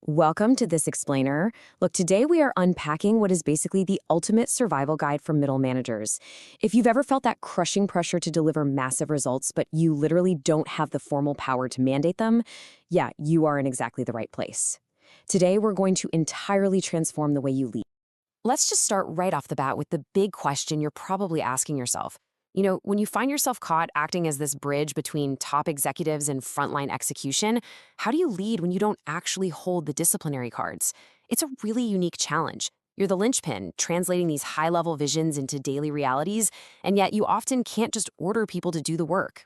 Welcome to This Explainer. Look, today we are unpacking what is basically the ultimate survival guide for middle managers. If you've ever felt that crushing pressure to deliver massive results, but you literally don't have the formal power to mandate them, yeah, you are in exactly the right place. Today, we're going to entirely transform the way you lead. Let's just start right off the bat with the big question you're probably asking yourself. When you find yourself caught acting as this bridge between top executives and frontline execution, how do you lead when you don't actually hold the disciplinary cards? It's a really unique challenge. You're the linchpin, translating these high-level visions into daily realities, and yet you often can't just order people to do the work.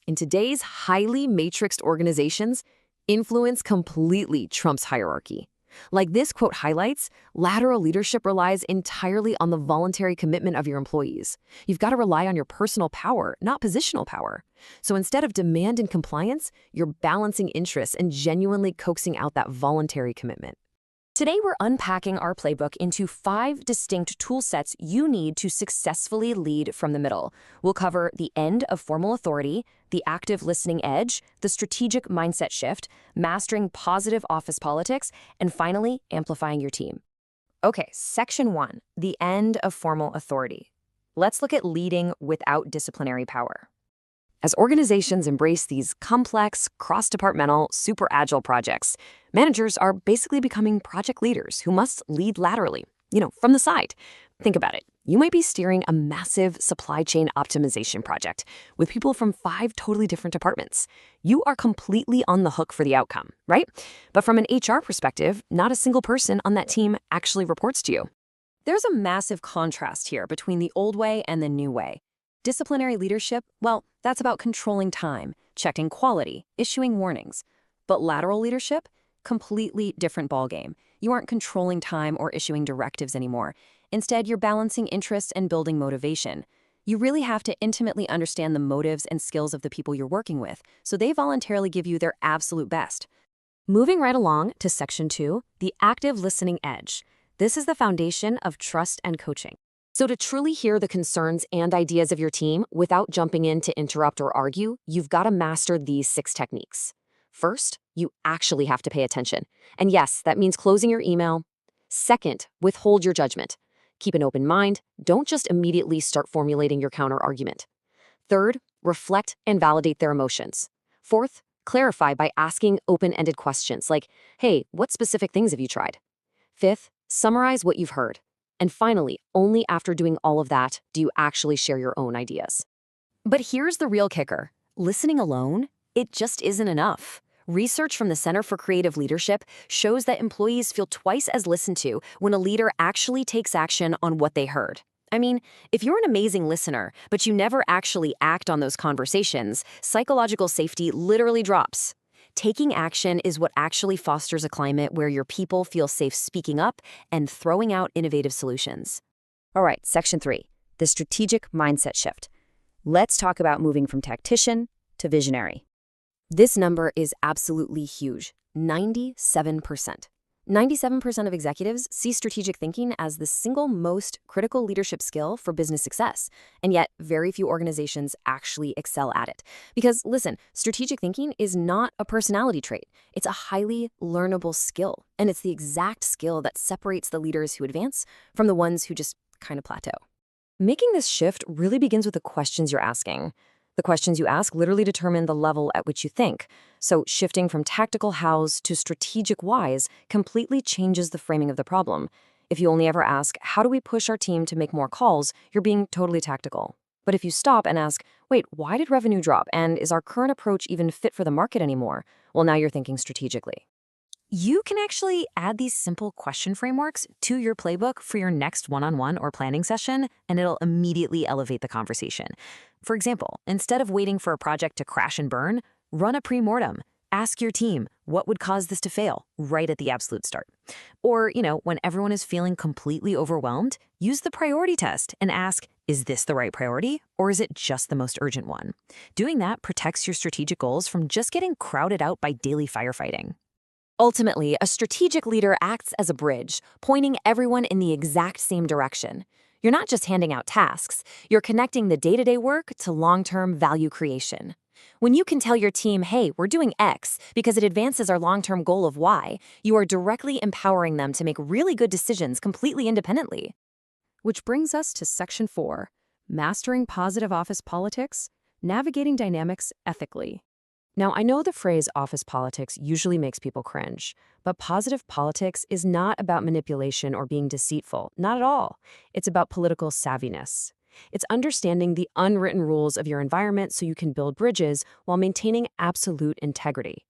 In today's highly matrixed organizations, influence completely trumps hierarchy. Like this quote highlights, lateral leadership relies entirely on the voluntary commitment of your employees. You've got to rely on your personal power, not positional power. So instead of demand and compliance, you're balancing interests and genuinely coaxing out that voluntary commitment. Today, we're unpacking our playbook into 5 distinct tool sets you need to successfully lead from the middle. We'll cover the end of formal authority, the active listening edge, the strategic mindset shift, mastering positive office politics, and finally, amplifying your team. Okay, Section 1, the end of formal authority. Let's look at leading without disciplinary power. As organizations embrace these complex, cross-departmental, super agile projects, managers are basically becoming project leaders who must lead laterally, from the side. Think about it. You might be steering a massive supply chain optimization project with people from 5 totally different departments. You are completely on the hook for the outcome, right? But from an HR perspective, not a single person on that team actually reports to you. There's a massive contrast here between the old way and the new way. Disciplinary leadership, well, that's about controlling time, checking quality, issuing warnings. But lateral leadership, completely different ballgame. You aren't controlling time or issuing directives anymore. Instead, you're balancing interests and building motivation. You really have to intimately understand the motives and skills of the people you're working with, so they voluntarily give you their absolute best. Moving right along to Section 2, the active listening edge. This is the foundation of trust and coaching. So to truly hear the concerns and ideas of your team without jumping in to interrupt or argue, you've got to master these 6 techniques. First, you actually have to pay attention. And yes, that means closing your email. Second, withhold your judgment. Keep an open mind. Don't just immediately start formulating your counter-argument. Third, reflect and validate their emotions. Fourth, clarify by asking open-ended questions like, hey, what specific things have you tried? Fifth, summarize what you've heard. And finally, only after doing all of that do you actually share your own ideas. But here's the real kicker. Listening alone, it just isn't enough. Research from the Center for Creative Leadership shows that employees feel twice as listened to when a leader actually takes action on what they heard. I mean, if you're an amazing listener, but you never actually act on those conversations, psychological safety literally drops. Taking action is what actually fosters a climate where your people feel safe speaking up and throwing out innovative solutions. All right, Section 3, the strategic mindset shift. Let's talk about moving from tactician to visionary. This number is absolutely huge, 97%. 97% of executives see strategic thinking as the single most critical leadership skill for business success, and yet very few organizations actually excel at it. Because listen, strategic thinking is not a personality trait. It's a highly learnable skill, and it's the exact skill that separates the leaders who advance from the ones who just kind of plateau. Making this shift really begins with the questions you're asking. The questions you ask literally determine the level at which you think. So shifting from tactical hows to strategic whys completely changes the framing of the problem. If you only ever ask, how do we push our team to make more calls, you're being totally tactical. But if you stop and ask, wait, why did revenue drop? And is our current approach even fit for the market anymore? Well, now you're thinking strategically. You can actually add these simple question frameworks to your playbook for your next one-on-one or planning session, and it'll immediately elevate the conversation. For example, instead of waiting for a project to crash and burn, run a pre-mortem. Ask your team, what would cause this to fail right at the absolute start? Or, when everyone is feeling completely overwhelmed, use the priority test and ask, is this the right priority, or is it just the most urgent one? Doing that protects your strategic goals from just getting crowded out by daily firefighting. Ultimately, a strategic leader acts as a bridge, pointing everyone in the exact same direction. You're not just handing out tasks, you're connecting the day-to-day work to long-term value creation. When you can tell your team, hey, we're doing X because it advances our long-term goal of Y, you are directly empowering them to make really good decisions completely independently. Which brings us to Section 4, Mastering Positive Office Politics, Navigating Dynamics Ethically. Now, I know the phrase office politics usually makes people cringe, but positive politics is not about manipulation or being deceitful, not at all. It's about political savviness. It's understanding the unwritten rules of your environment so you can build bridges while maintaining absolute integrity.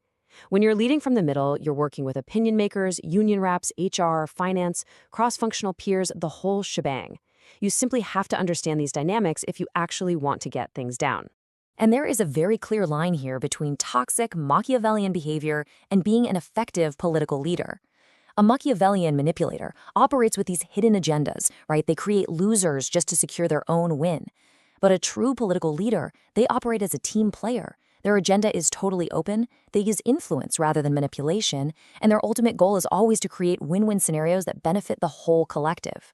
When you're leading from the middle, you're working with opinion makers, union reps, HR, finance, cross-functional peers, the whole shebang. You simply have to understand these dynamics if you actually want to get things down. And there is a very clear line here between toxic, Machiavellian behavior and being an effective political leader. A Machiavellian manipulator operates with these hidden agendas, right? They create losers just to secure their own win. But a true political leader, they operate as a team player. Their agenda is totally open, they use influence rather than manipulation, and their ultimate goal is always to create win-win scenarios that benefit the whole collective.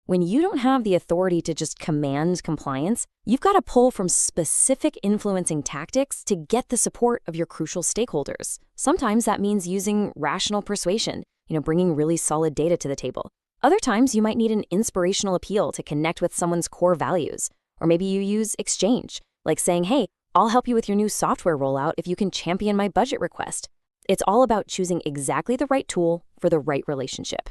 When you don't have the authority to just command compliance, you've got to pull from specific influencing tactics to get the support of your crucial stakeholders. Sometimes that means using rational persuasion, bringing really solid data to the table. Other times you might need an inspirational appeal to connect with someone's core values. Or maybe you use exchange, like saying, hey, I'll help you with your new software rollout if you can champion my budget request. It's all about choosing exactly the right tool for the right relationship.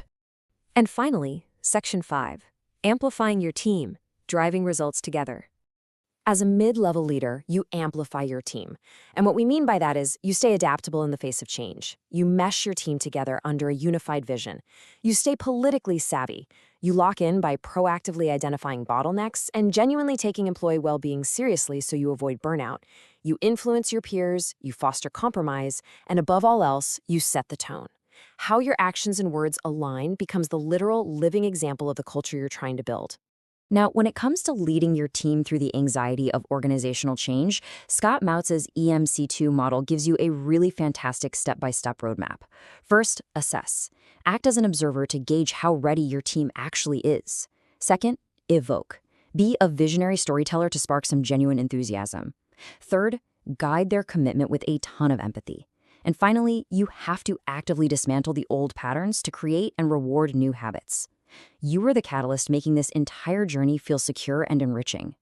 And finally, Section 5, Amplifying Your Team, Driving Results Together. As a mid-level leader, you amplify your team. And what we mean by that is you stay adaptable in the face of change. You mesh your team together under a unified vision. You stay politically savvy. You lock in by proactively identifying bottlenecks and genuinely taking employee well-being seriously so you avoid burnout. You influence your peers, you foster compromise, and above all else, you set the tone. How your actions and words align becomes the literal living example of the culture you're trying to build. Now, when it comes to leading your team through the anxiety of organizational change, Scott Moutz's EMC2 model gives you a really fantastic step-by-step roadmap. First, assess. Act as an observer to gauge how ready your team actually is. Second, evoke. Be a visionary storyteller to spark some genuine enthusiasm. Third, guide their commitment with a ton of empathy. And finally, you have to actively dismantle the old patterns to create and reward new habits. You are the catalyst making this entire journey feel secure and enriching.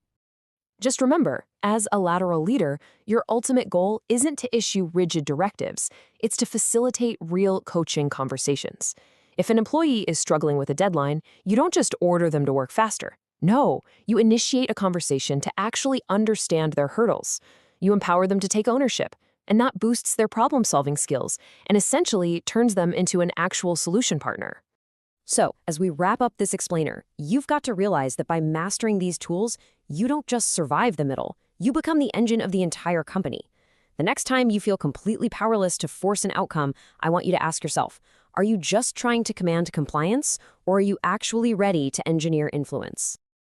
Just remember, as a lateral leader, your ultimate goal isn't to issue rigid directives. It's to facilitate real coaching conversations. If an employee is struggling with a deadline, you don't just order them to work faster. No, you initiate a conversation to actually understand their hurdles. You empower them to take ownership, and that boosts their problem-solving skills and essentially turns them into an actual solution partner. So, as we wrap up this explainer, you've got to realize that by mastering these tools, you don't just survive the middle, you become the engine of the entire company. The next time you feel completely powerless to force an outcome, I want you to ask yourself, are you just trying to command compliance, or are you actually ready to engineer influence?